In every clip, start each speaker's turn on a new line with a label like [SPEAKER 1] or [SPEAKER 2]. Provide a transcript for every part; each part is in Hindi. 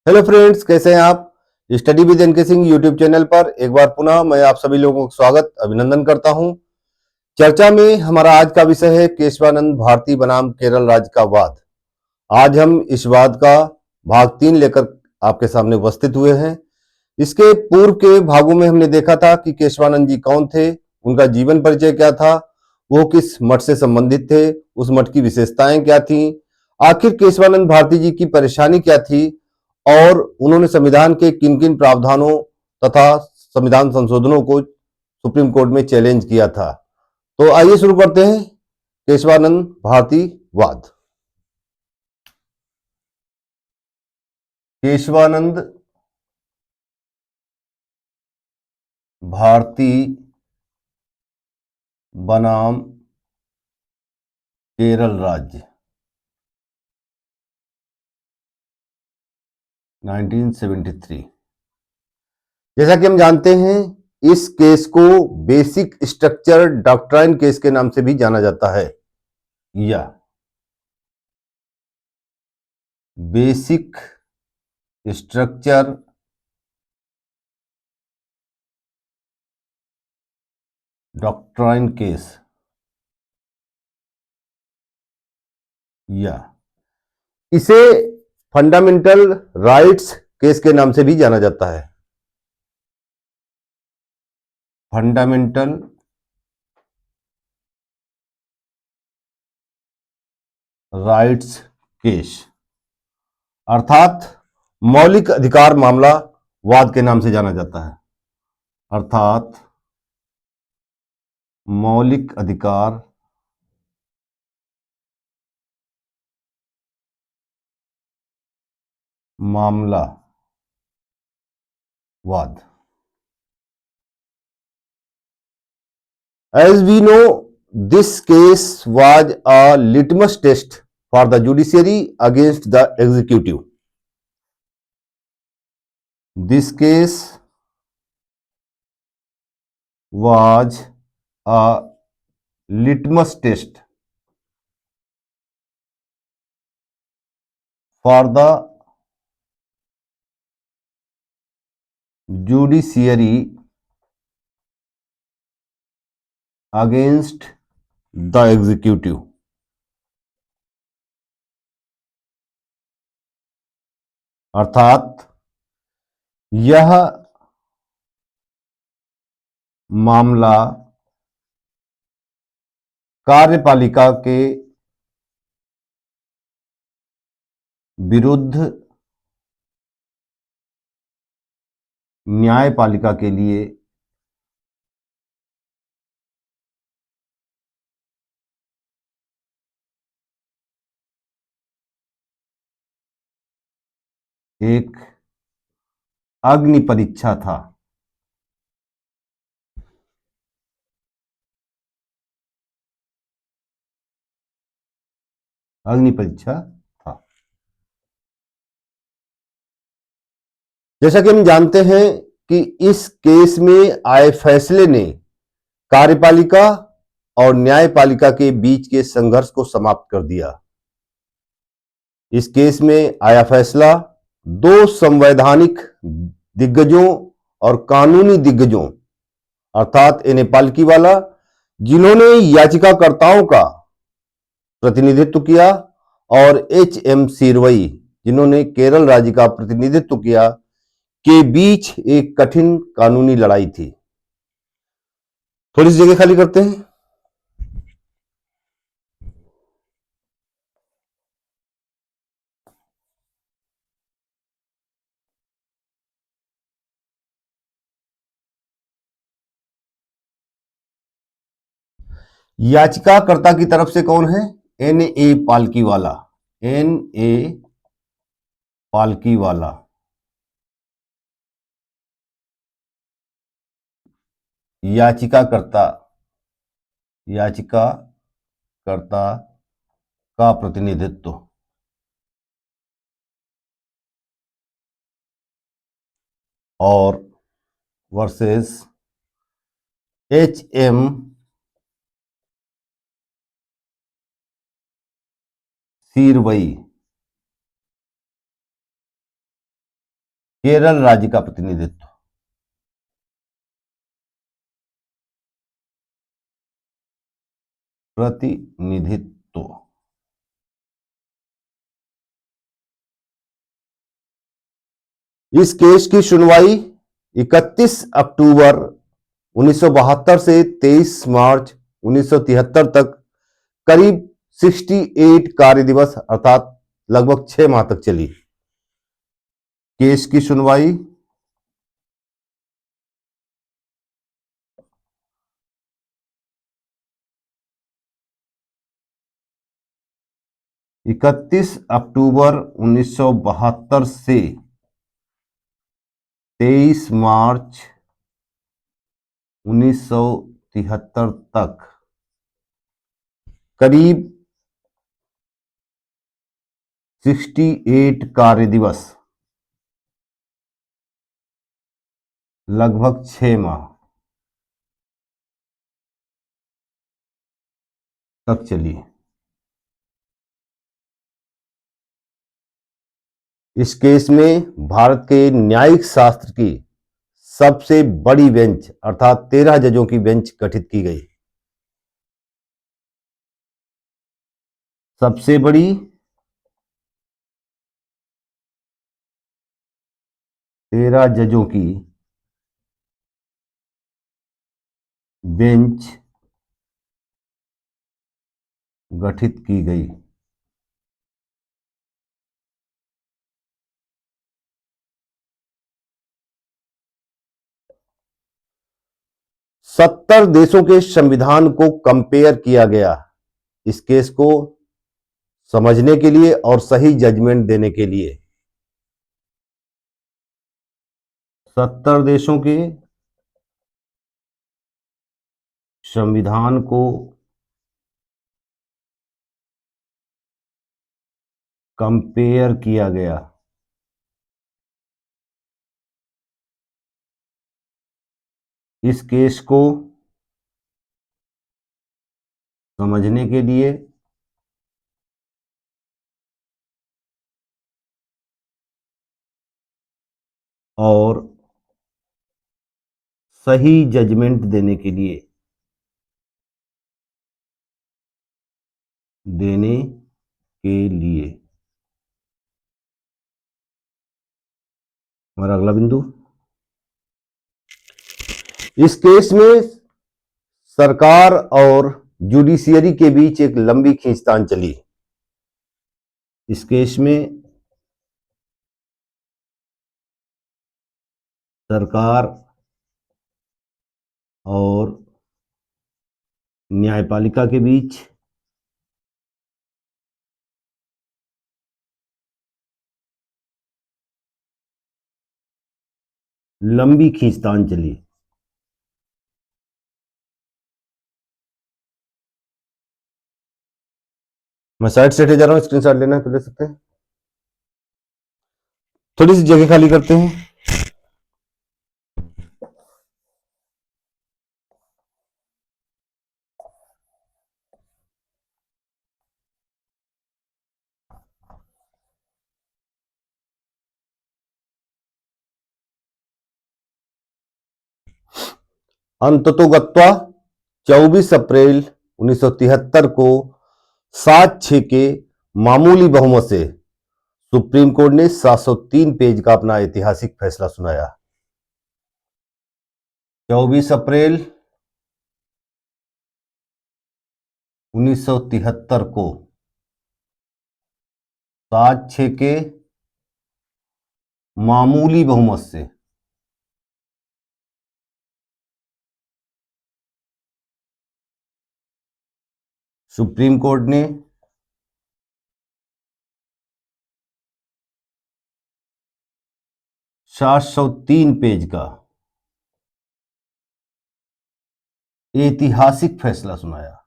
[SPEAKER 1] हेलो फ्रेंड्स, कैसे हैं आप। Study with NK Singh YouTube channel पर एक बार पुनः मैं आप सभी लोगों का स्वागत अभिनंदन करता हूं। चर्चा में हमारा आज का विषय है केशवानंद भारती बनाम केरल राज्य का वाद। आज हम इस वाद का भाग 3 लेकर आपके सामने उपस्थित हुए हैं। इसके पूर्व के भागों में हमने देखा था कि केशवानंद जी कौन थे, उनका जीवन परिचय क्या था, वो किस मठ से संबंधित थे, उस मठ की विशेषताएं क्या थी, आखिर केशवानंद भारती जी की परेशानी क्या थी और उन्होंने संविधान के किन किन प्रावधानों तथा संविधान संशोधनों को सुप्रीम कोर्ट में चैलेंज किया था। तो आइए शुरू करते हैं केशवानंद भारती वाद। केशवानंद भारती बनाम केरल राज्य 1973। जैसा कि हम जानते हैं, इस केस को बेसिक स्ट्रक्चर डॉक्ट्राइन केस के नाम से भी जाना जाता है, या बेसिक स्ट्रक्चर डॉक्ट्राइन केस, या इसे फंडामेंटल राइट्स केस के नाम से भी जाना जाता है। फंडामेंटल राइट्स केस अर्थात मौलिक अधिकार मामला वाद के नाम से जाना जाता है। अर्थात मौलिक अधिकार मामला वाद। As we know, this case was a litmus test for the judiciary against the executive. This case was a litmus test for the judiciary against the executive। अर्थात यह मामला कार्यपालिका के विरुद्ध न्यायपालिका के लिए एक अग्नि परीक्षा था। अग्नि परीक्षा था। जैसा कि हम जानते हैं कि इस केस में आए फैसले ने कार्यपालिका और न्यायपालिका के बीच के संघर्ष को समाप्त कर दिया। इस केस में आया फैसला दो संवैधानिक दिग्गजों और कानूनी दिग्गजों अर्थात एन ए पालकीवाला, जिन्होंने याचिकाकर्ताओं का प्रतिनिधित्व किया, और एच एम सीरवई, जिन्होंने केरल राज्य का प्रतिनिधित्व किया, के बीच एक कठिन कानूनी लड़ाई थी। थोड़ी सी जगह खाली करते हैं। याचिकाकर्ता की तरफ से कौन है? N A Palkhivala. N A Palkhivala. याचिकाकर्ता याचिकाकर्ता का प्रतिनिधित्व और versus H M Seervai. Kerala राज्य का प्रतिनिधित्व। प्रतिनिधित्व। इस केस की सुनवाई 31 अक्टूबर 1972 से 23 मार्च 1973 तक करीब 68 कार्य दिवस अर्थात लगभग 6 माह तक चली। केस की सुनवाई 31 अक्टूबर 1972 से 23 मार्च 1973 तक करीब 68 कार्य दिवस लगभग 6 माह तक चली। इस केस में भारत के न्यायिक शास्त्र की सबसे बड़ी बेंच अर्थात 13 जजों की बेंच गठित की गई। सबसे बड़ी 13 जजों की बेंच गठित की गई। सत्तर देशों के संविधान को कंपेयर किया गया इस केस को समझने के लिए और सही जजमेंट देने के लिए। 70 देशों के संविधान को कंपेयर किया गया। इस केस को समझने के लिए और सही जजमेंट देने के लिए हमारा अगला बिंदु, इस केस में सरकार और जुडिशियरी के बीच एक लंबी खींचतान चली। इस केस में सरकार और न्यायपालिका के बीच लंबी खींचतान चली। मैं साइड से हटे जा रहा हूं, स्क्रीनशॉट लेना है तो ले सकते हैं। थोड़ी सी जगह खाली करते हैं। अंततोगत्वा 24 अप्रैल 1973 को 7-6 के मामूली बहुमत से सुप्रीम कोर्ट ने 703 पेज का अपना ऐतिहासिक फैसला सुनाया। 24 अप्रैल 1973 को 7-6 के मामूली बहुमत से सुप्रीम कोर्ट ने 703 पेज का ऐतिहासिक फैसला सुनाया।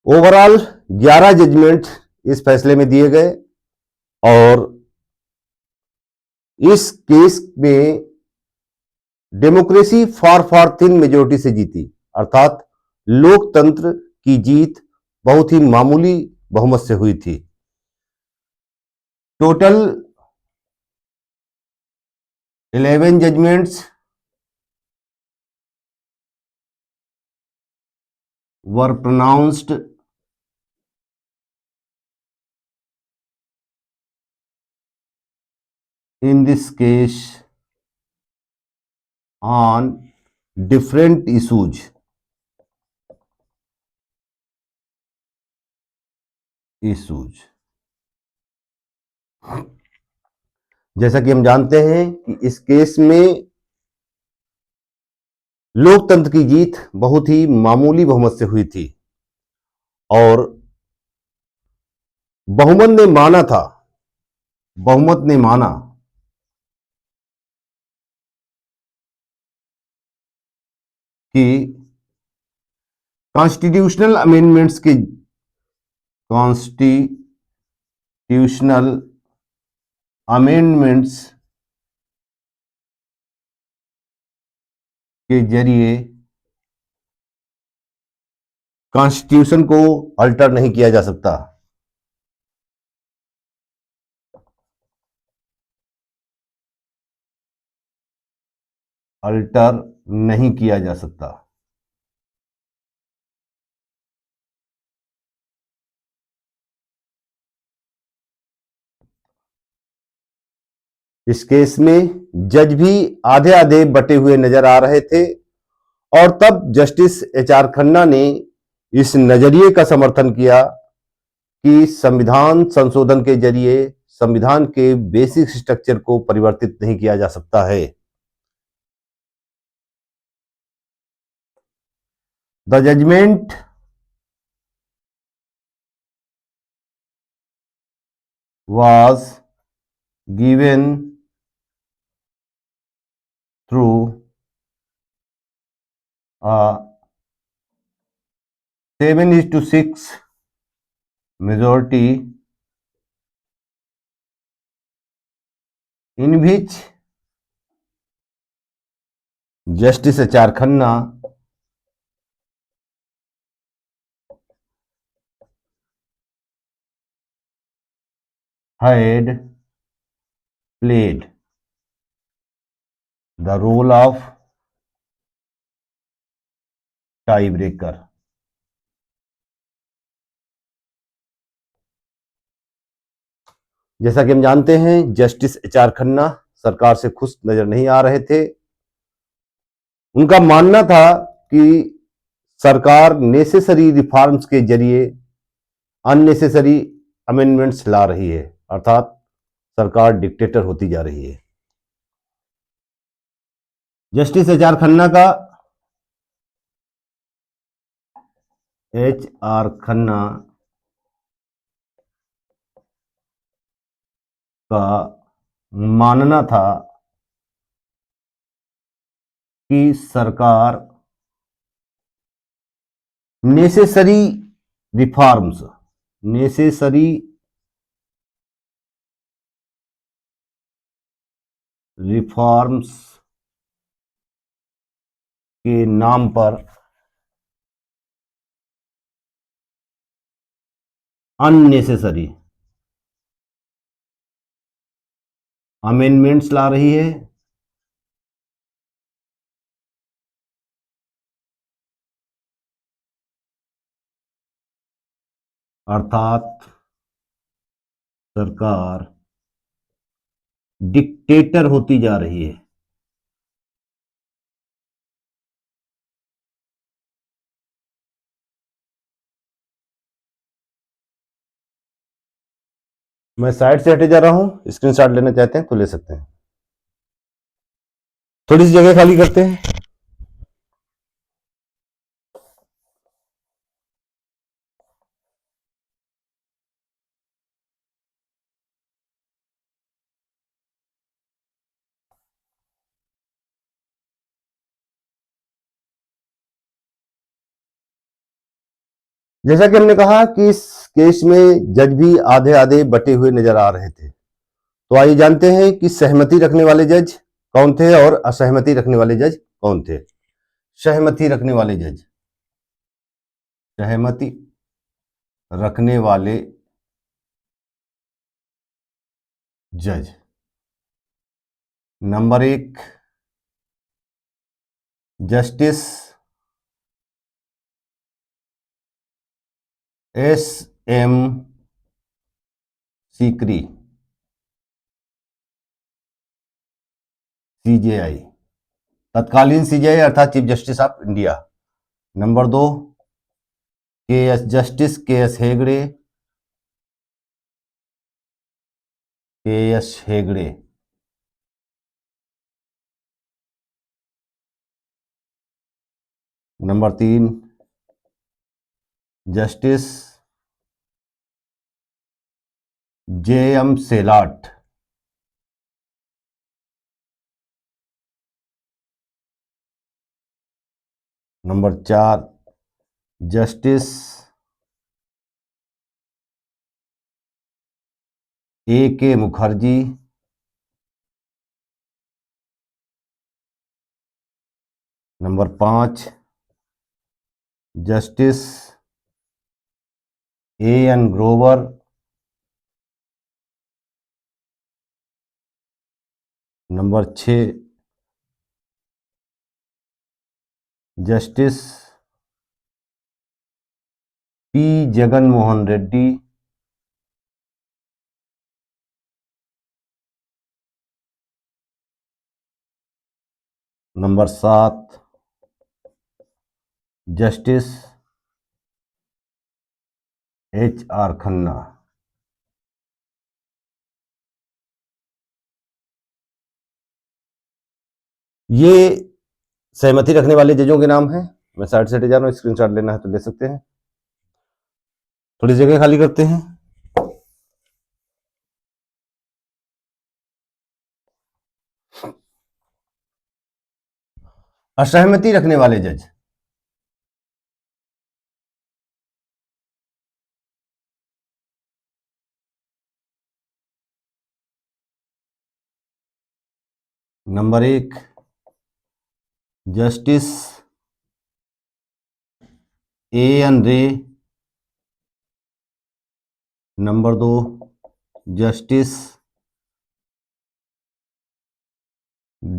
[SPEAKER 1] ओवरऑल 11 जजमेंट इस फैसले में दिए गए और इस केस में डेमोक्रेसी फार थिन मेजोरिटी से जीती, अर्थात लोकतंत्र की जीत बहुत ही मामूली बहुमत से हुई थी। Total 11 judgments were pronounced in this case on different issues। जैसा कि हम जानते हैं कि इस केस में लोकतंत्र की जीत बहुत ही मामूली बहुमत से हुई थी और बहुमत ने माना कि कॉन्स्टिट्यूशनल अमेंडमेंट्स के जरिए कॉन्स्टिट्यूशन को अल्टर नहीं किया जा सकता। अल्टर नहीं किया जा सकता। इस केस में जज भी आधे आधे बटे हुए नजर आ रहे थे और तब जस्टिस एच.आर. खन्ना ने इस नजरिए का समर्थन किया कि संविधान संशोधन के जरिए संविधान के बेसिक स्ट्रक्चर को परिवर्तित नहीं किया जा सकता है। The judgment was given through a 7:6 majority in which Justice H.R. Khanna had played the role of tiebreaker। जैसा कि हम जानते हैं जस्टिस एच.आर. खन्ना सरकार से खुश नजर नहीं आ रहे थे। उनका मानना था कि सरकार नेसेसरी रिफॉर्म्स के जरिए अननेसेसरी अमेंडमेंट्स ला रही है, अर्थात सरकार डिक्टेटर होती जा रही है। Justice H R. खन्ना का मानना था कि सरकार नेसेसरी रिफॉर्म्स के नाम पर अननेसेसरी अमेंडमेंट्स ला रही है, अर्थात सरकार डिक्टेटर होती जा रही है। मैं साइड से हटे जा रहा हूं, स्क्रीनशॉट लेना चाहते हैं तो ले सकते हैं। थोड़ी सी जगह खाली करते हैं। जैसा कि हमने कहा कि इस केस में जज भी आधे आधे बटे हुए नजर आ रहे थे, तो आइए जानते हैं कि सहमति रखने वाले जज कौन थे और असहमति रखने वाले जज कौन थे? सहमति रखने वाले जज, सहमति रखने वाले जज, number 1 justice S M Sikri, CJI, तत्कालीन सीजेआई अर्थात chief justice of India. Number 2 justice K S Hegde, K S Hegde. Number 3 justice J M Shelat. Number 4 justice A K Mukherjee. Number 5 justice A N Grover. Number 6 justice P Jagan Mohan Reddy. Number 7 justice H R Khanna. ये सहमति रखने वाले जजों के नाम हैं। मैं साइड से हटे जा रहा हूं, स्क्रीनशॉट लेना है तो ले सकते हैं। थोड़ी जगह खाली करते हैं। असहमति रखने वाले जज, number 1 justice A N Ray. Number 2 justice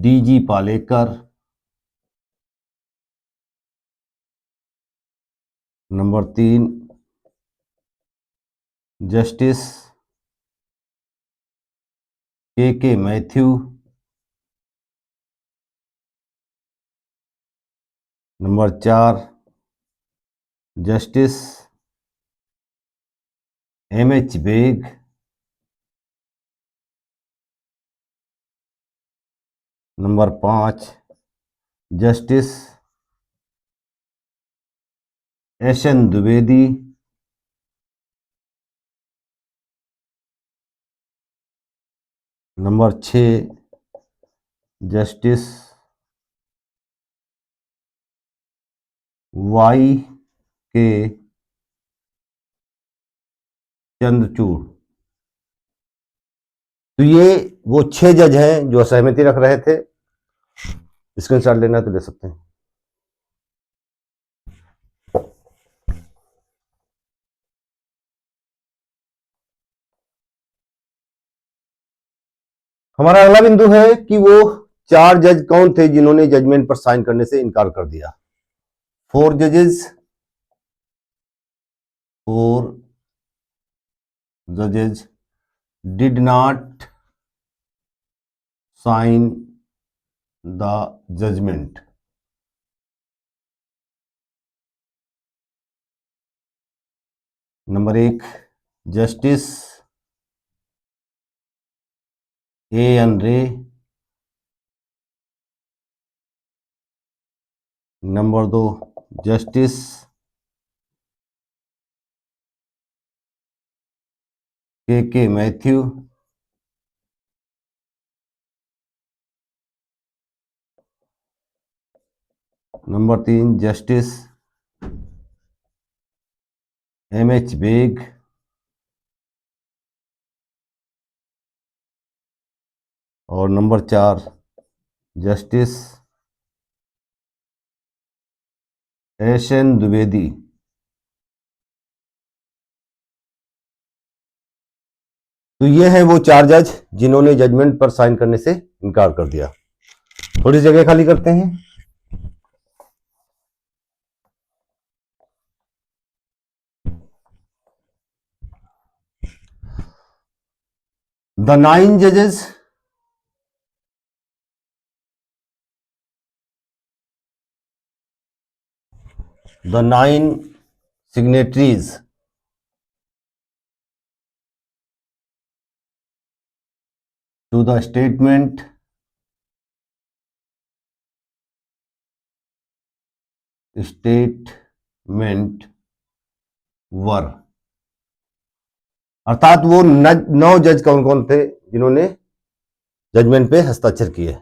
[SPEAKER 1] D G Palekar. Number 3 justice K Mathew. Number 4 justice M H Beg. Number 5 justice S N Dwivedi. Number 6 justice Y K Chandrachud. तो ये वो 6 जज हैं जो असहमति रख रहे थे। स्क्रीनशॉट लेना है तो ले सकते हैं। हमारा अगला बिंदु है कि वो 4 जज कौन थे जिन्होंने जजमेंट पर साइन करने से इनकार कर दिया। 4 जजेस, 4 judges did not sign the judgment. Number 1 justice A N Ray. Number 2 justice K Mathew. Number 3 justice M H Beg. और नंबर 4 जस्टिस एस.एन. द्विवेदी। तो ये है वो 4 जज जिन्होंने जजमेंट पर साइन करने से इनकार कर दिया। थोड़ी जगह खाली करते हैं। The 9 judges the 9 signatories to the statement वर, अर्थात वो 9 जज कौन कौन थे जिन्होंने जजमेंट पे हस्ताक्षर किए।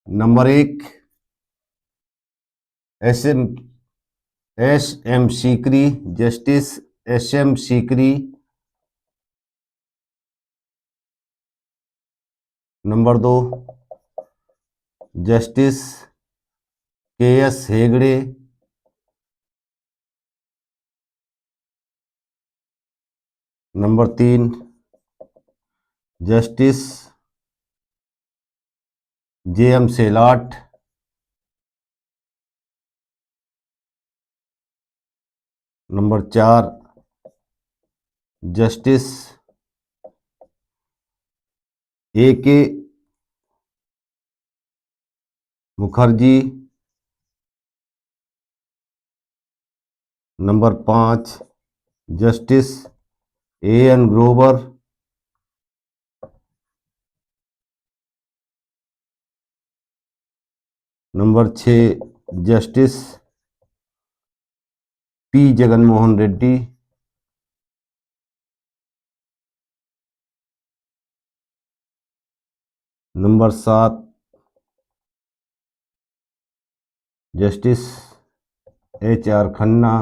[SPEAKER 1] Number 1 S M. Sikri, justice S M. Sikri. Number 2 justice K S. Hegde. Number 3 justice J M. Shelat. Number 4 justice A K. Mukherjee. Number 5 justice A N. Grover. Number 6 justice P. Jaganmohan Reddy. Number 7 justice H R. Khanna.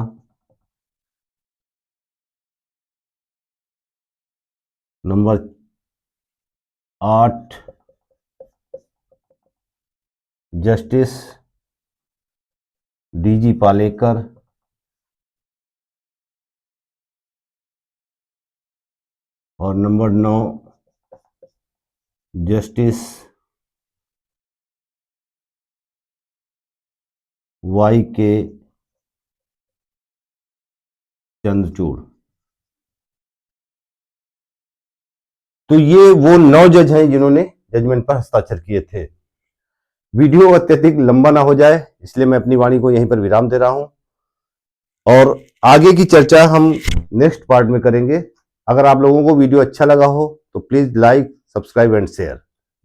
[SPEAKER 1] Number 8 justice D G. Palekar. और नंबर 9 जस्टिस वाई.के. चंद्रचूड़। तो ये वो 9 जज हैं जिन्होंने जजमेंट पर हस्ताक्षर किए थे। वीडियो अत्यधिक लंबा ना हो जाए इसलिए मैं अपनी वाणी को यहीं पर विराम दे रहा हूं और आगे की चर्चा हम नेक्स्ट पार्ट में करेंगे। अगर आप लोगों को वीडियो अच्छा लगा हो तो please like, subscribe and share.